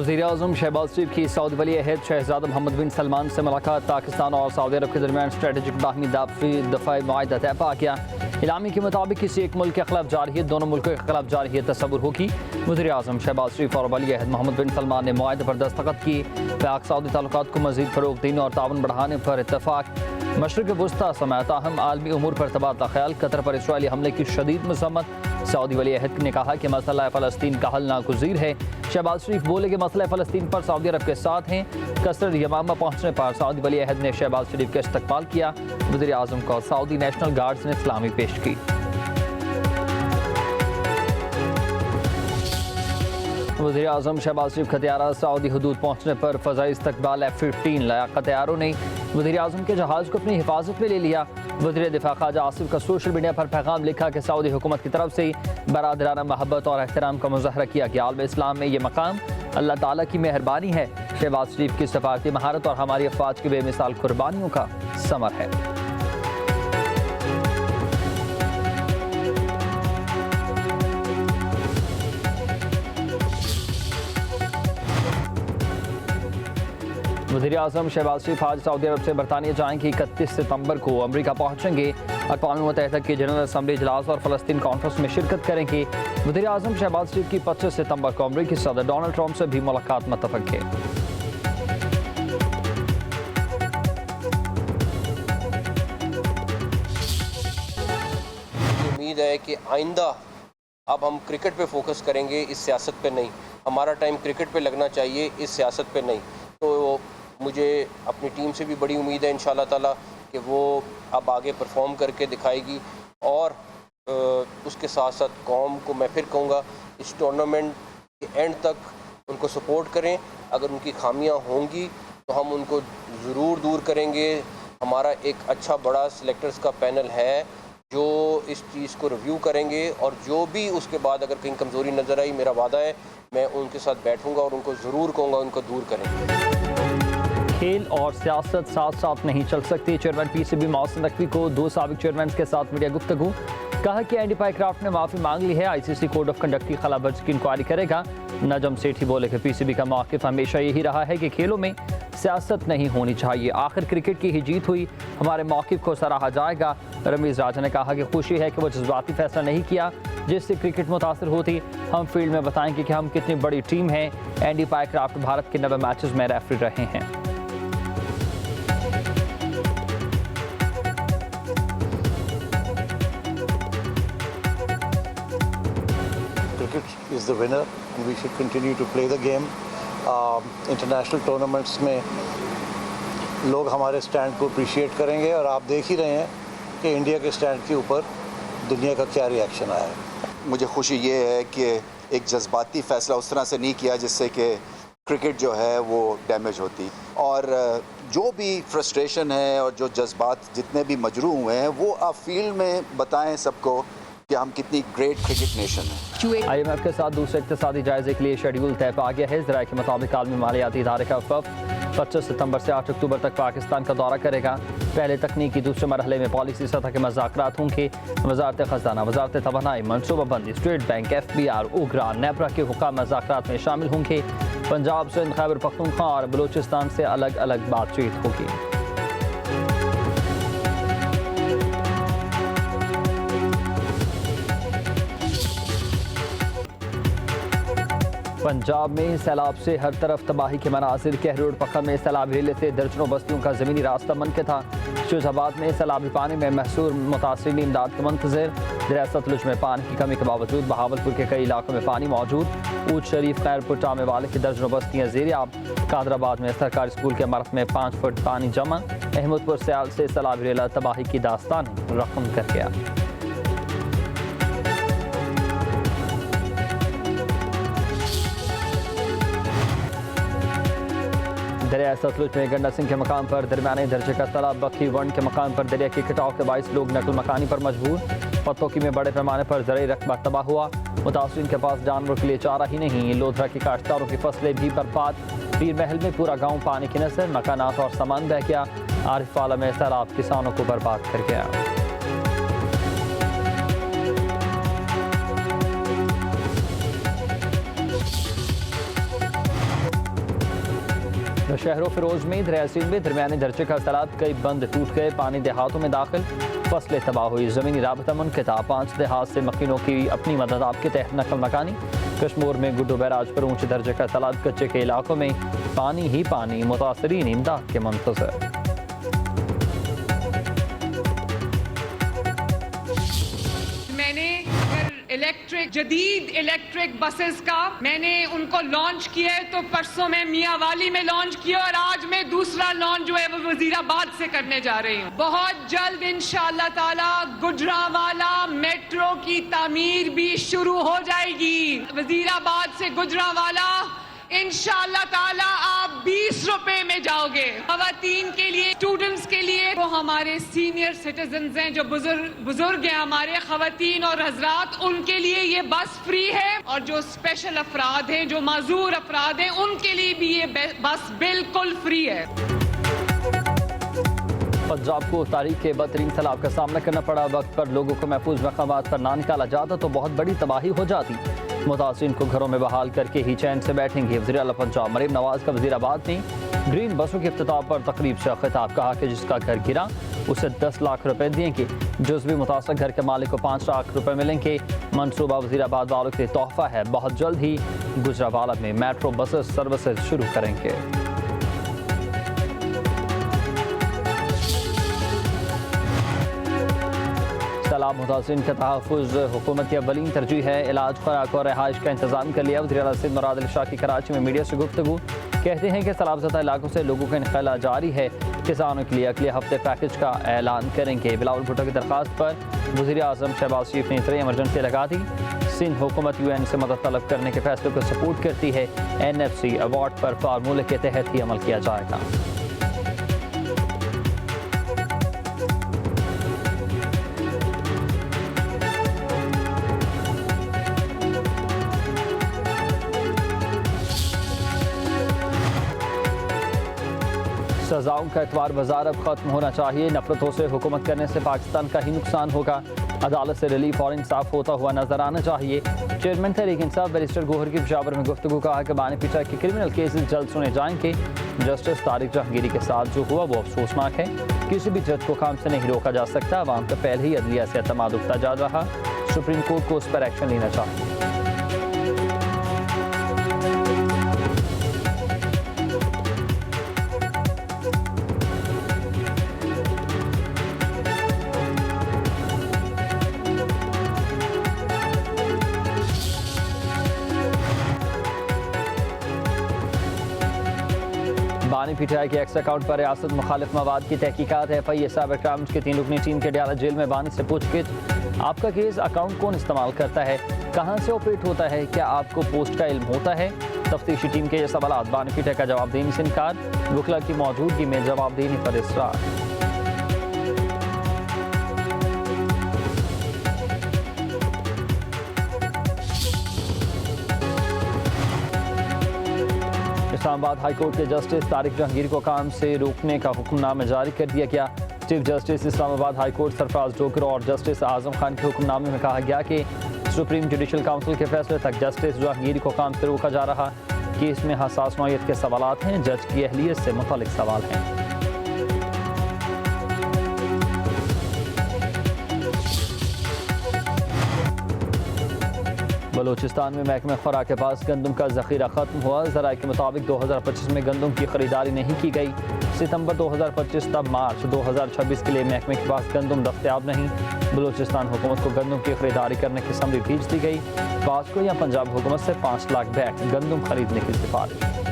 वज़ीर-ए-आज़म शहबाज शरीफ की सऊदी वली अहद शहज़ादा मोहम्मद बिन सलमान से मुलाकात। पाकिस्तान और सऊदी अरब के दरमियान स्ट्रेटेजिक बाहमी दफ़ाई मुआहदा तय पा गया। इलामी के मुताबिक किसी एक मुल्क के खिलाफ जारहियत दोनों मुल्कों के खिलाफ जारहियत तस्वुर होगी। वज़ीर-ए-आज़म शहबाज शरीफ और वली अहद मोहम्मद बिन सलमान ने मुआहदे पर दस्तखत की। पाक सऊदी ताल्लुकात को मज़ीद फ़रोग़ देने और ताउन बढ़ाने पर इत्तफ़ाक़। मशरिक़ वुस्ता समेत अहम आलमी उमूर पर तबादला ख्याल। कतर पर इसराइली हमले की शदीद मज़म्मत। सऊदी वली अहद ने कहा कि मसला फ़लस्तीन का हल नागुज़ीर है। शहबाज शरीफ बोले कि मसला फ़लस्तीन पर सऊदी अरब के साथ हैं। कसर यमामा पहुँचने पर सऊदी वली अहद ने शहबाज शरीफ का इस्तकबाल किया। वज़ीर-ए-आज़म को सऊदी नेशनल गार्ड्स ने सलामी पेश की। वज़ीर-ए-आज़म शहबाज शरीफ का तैयारा सऊदी हदूद पहुँचने पर फ़ज़ाई इस्तकबाल F-15 लियाकत तैयारों ने वज़ीर-ए-आज़म के जहाज़ को अपनी हिफाजत में ले लिया। वज़ीर दिफ़ा ख़ाजा आसिफ का सोशल मीडिया पर पैगाम लिखा कि सऊदी हुकूमत की तरफ से बरादराना मोहब्बत और एहतराम का मुज़ाहरा किया गया। आलम इस्लाम में ये मकाम अल्लाह ताला की मेहरबानी है। शहबाज शरीफ की सफ़ारती महारत और हमारी अफ़वाज की बेमिसाल कुर्बानियों का समर है। वज़ीर-ए-आज़म शहबाज शरीफ आज सऊदी अरब से बरतानिया जाएंगे। 31 सितंबर को अमरीका पहुँचेंगे। अक़वाम मुत्तहिदा की जनरल असम्बली इजलास और फ़लस्तीन कॉन्फ्रेंस में शिरकत करेंगे। वज़ीर-ए-आज़म शहबाज शरीफ की 25 सितंबर को अमरीकी सदर डोनाल्ड ट्रंप से भी मुलाकात मुत्तफ़क़ है। उम्मीद है कि आइंदा अब हम क्रिकेट पे फोकस करेंगे, इस सियासत पे नहीं। हमारा टाइम क्रिकेट पे लगना चाहिए, इस सियासत पे नहीं। तो मुझे अपनी टीम से भी बड़ी उम्मीद है इंशाल्लाह ताला कि वो अब आगे परफॉर्म करके दिखाएगी। और उसके साथ साथ कौम को मैं फिर कहूँगा इस टूर्नामेंट के एंड तक उनको सपोर्ट करें। अगर उनकी खामियां होंगी तो हम उनको ज़रूर दूर करेंगे। हमारा एक अच्छा बड़ा सिलेक्टर्स का पैनल है जो इस चीज़ को रिव्यू करेंगे और जो भी उसके बाद अगर कहीं कमज़ोरी नज़र आई, मेरा वादा है मैं उनके साथ बैठूंगा और उनको ज़रूर कहूँगा उनको दूर करें। खेल और सियासत साथ साथ नहीं चल सकती। चेयरमैन PCB मोहसिन नकवी को 2 साबिक चेयरमैन के साथ मीडिया गुफ्तगू। कहा कि एंडी पाइक्राफ्ट ने माफ़ी मांग ली है। ICC कोड ऑफ कंडक्ट की खिलाफवर्जी की इंक्वायरी करेगा। नजम सेठी बोले कि PCB का मौक़िफ़ हमेशा यही रहा है कि खेलों में सियासत नहीं होनी चाहिए। आखिर क्रिकेट की ही जीत हुई, हमारे मौक़िफ़ को सराहा जाएगा। रमीज़ राजा ने कहा कि खुशी है कि वो जज्बाती फैसला नहीं किया जिससे क्रिकेट मुतासर होती। हम फील्ड में बताएंगे कि हम कितनी बड़ी टीम है। एंडी पाइक्राफ्ट भारत के 90 मैचेस में रेफरी रहे हैं। Cricket is the winner and we should continue to play the game. International tournaments में लोग हमारे स्टैंड को अप्रिशिएट करेंगे और आप देख ही रहे हैं कि इंडिया के स्टैंड के ऊपर दुनिया का क्या रिएक्शन आया है। मुझे खुशी ये है कि एक जज्बाती फ़ैसला उस तरह से नहीं किया जिससे कि क्रिकेट जो है वो डैमेज होती। और जो भी फ्रस्ट्रेशन है और जो जज्बात जितने भी मजरू हुए हैं वो आप फील्ड में बताएं सबको कि हम कितनी ग्रेट क्रिकेट नेशन है। IMF के साथ दूसरे इक़्तिसादी जायजे के लिए शेड्यूल तय पा गया है। ज़राए के मुताबिक आलमी मालियाती इदारे का वफ़द 25 सितंबर से 8 अक्टूबर तक पाकिस्तान का दौरा करेगा। पहले तकनीकी दूसरे मरहले में पॉलिसी सतह के मज़ाकरात होंगे। वज़ारत ख़ज़ाना, वज़ारत तवानाई, मनसूबाबंदी, स्टेट बैंक, FBR, उगरा, नेपरा के हुक्काम मज़ाकरात में शामिल होंगे। पंजाब, सिंध, खैबर पख्तूनख्वा और बलूचिस्तान से अलग अलग बातचीत होगी। पंजाब में सैलाब से हर तरफ तबाही के मनाजिर। कहरोड पखर में सैलाब रेले से दर्जनों बस्तियों का ज़मीनी रास्ता मुनक़िद था। फिरोज़ाबाद में सैलाबी पानी में महसूर मुतासिरीन इमदाद के मंतज़र। दरिया सतलुज में पानी की कमी के बावजूद बहावलपुर के कई इलाकों में पानी मौजूद। ऊट शरीफ, खैरपुर, टामे वाले की दर्जनों बस्तियाँ ज़ेर-ए-आब। कादराबाद में सरकारी स्कूल के इमारत में 5 फुट पानी जमा। अहमदपुर सयाल से सैलाबी रेला तबाही की दास्तान रकम कर गया। दरिया सतलुज में गंडा सिंह के मकाम पर दरमियाने दर्जे का तालाब बखी वन के मकाम पर दरिया के कटाव के बायस लोग नकल मकानी पर मजबूर। पत्तोकी में बड़े पैमाने पर ज़राई रकबा तबाह हुआ। मुतासिरीन के पास जानवरों के लिए चारा ही नहीं। लोधरा की काश्तकारों की फसलें भी बर्बाद। पीर महल में पूरा गाँव पानी की नजर, मकानात और सामान बह गया। आरिफ वाला में सैलाब किसानों को बर्बाद कर गया। शहरों फिरोज में दरियासीन में दरमियानी दर्जे का तालाब कई बंद टूट गए, पानी देहातों में दाखिल, फसलें तबाह हुई, ज़मीनी राबता मुनक़ता, 5 देहात से मकीनों की अपनी मदद आपके तहत नकल मकानी। कश्मीर में गुड्डू बैराज पर ऊंचे दर्जे का तालाब, कच्चे के इलाकों में पानी ही पानी, मुतासरीन इमदाद के मुंतज़र। जदीद इलेक्ट्रिक बसेस का मैंने उनको लॉन्च किया है, तो परसों मैं मियावाली में लॉन्च किया और आज मैं दूसरा लॉन्च जो है वो वजीराबाद से करने जा रही हूँ। बहुत जल्द इंशाअल्लाह ताला गुजरावाला मेट्रो की तामीर भी शुरू हो जाएगी। वजीराबाद से गुजरावाला इंशाअल्लाह ताला आप 20 रुपए में जाओगे। खवातीन के लिए, स्टूडेंट्स के लिए, वो हमारे सीनियर सिटीजन्स हैं, जो बुजुर्ग हैं हमारे खवातीन और हजरात, उनके लिए ये बस फ्री है। और जो स्पेशल अफराद हैं, जो माजूर अफराद हैं, उनके लिए भी ये बस बिल्कुल फ्री है। पंजाब को तारीख के बदतरीन सैलाब का सामना करना पड़ा। वक्त पर लोगों को महफूज मकामात पर ना निकाला जाता तो बहुत बड़ी तबाही हो जाती। मुतासिरीन को घरों में बहाल करके ही चैन से बैठेंगे। वज़ीर आला पंजाब मरीम नवाज का वज़ीराबाद में ग्रीन बसों के इफ्तिताह पर तकरीब से खिताब, कहा कि जिसका घर गिरा उसे 10 लाख रुपए देंगे, जुज़वी मुतासर घर के मालिक को 5 लाख रुपए मिलेंगे। मनसूबा वज़ीराबाद वालों के लिए तोहफा है। बहुत जल्द ही गुजरावाला में मेट्रो बसेस सर्विसेज शुरू करेंगे। सैलाब मुतासिरीन के तहफ़्फ़ुज़ हुकूमत की अव्वलीन तरजीह है। इलाज, खुराक और रहाइश का इंतजाम कर लिया। वज़ीर आला सिंध मुराद अली शाह की कराची में मीडिया से गुफ्तगू, कहते हैं कि सैलाबज़दा इलाकों से लोगों का इनक़ला जारी है। किसानों के लिए अगले हफ्ते पैकेज का ऐलान करेंगे। बिलावल भुट्टो की दरख्वास्त पर वज़ीर आज़म शहबाज शरीफ ने इतनी एमरजेंसी लगा दी। सिंध हुकूमत UN से मदद तलब करने के फैसले को सपोर्ट करती है। NFC अवार्ड पर फार्मूले के तहत ही अमल किया जाएगा। सजाओं का एतवार बाजार अब खत्म होना चाहिए। नफरतों से हुकूमत करने से पाकिस्तान का ही नुकसान होगा। अदालत से रिलीफ और इंसाफ होता हुआ नजर आना चाहिए। चेयरमैन तहरीक इंसाफ बैरिस्टर गोहर की पेशावर में गुफ्तगू, कहा कि बानी पीछा के क्रिमिनल केसेस जल्द सुने जाएंगे। जस्टिस तारिक जहांगीरी के साथ जो हुआ वो अफसोसनाक है। किसी भी जज को काम से नहीं रोका जा सकता। अवाम का पहले ही अदलिया से एतमाद उठता जा रहा। सुप्रीम कोर्ट को उस पर एक्शन लेना चाहिए। बानी PTI के एक्स अकाउंट पर रियासत मुखालिफ मवाद की तहकीकात है। FIA साइबर क्राइम्स की 3 रुकनी टीम के डाला जेल में बानी से पूछगिछ। आपका केस अकाउंट कौन इस्तेमाल करता है, कहां से ऑपरेट होता है, क्या आपको पोस्ट का इल्म होता है? तफ्तीशी टीम के ये सवाल। बानी PTI का जवाब देने से इनकार, वकला की मौजूदगी में जवाब देने पर इसरार। इस्लामाबाद हाई कोर्ट के जस्टिस तारिक जहांगीर को काम से रोकने का हुक्मनामा जारी कर दिया गया। Chief justice Islamabad high court Sarfaraz Dogar और जस्टिस आजम खान के हुक्मनामे में कहा गया कि सुप्रीम जुडिशल काउंसिल के फैसले तक जस्टिस जहांगीर को काम से रोका जा रहा। केस में हसास नौयत के सवालात हैं, जज की अहलियत से मुतालिक सवाल हैं। बलूचिस्तान में महकमे खुराक के पास गंदम का ज़ख़ीरा ख़त्म हुआ। ज़राए के मुताबिक 2025 में गंदम की खरीदारी नहीं की गई। सितंबर 2025 तब मार्च 2026 के लिए महकमे के पास गंदम दस्तयाब नहीं। बलूचिस्तान हुकूमत को गंदम की खरीदारी करने की समरी भेज दी गई। वास्को या पंजाब हुकूमत से 5 लाख बैग गंदम खरीदने की सिफारिश।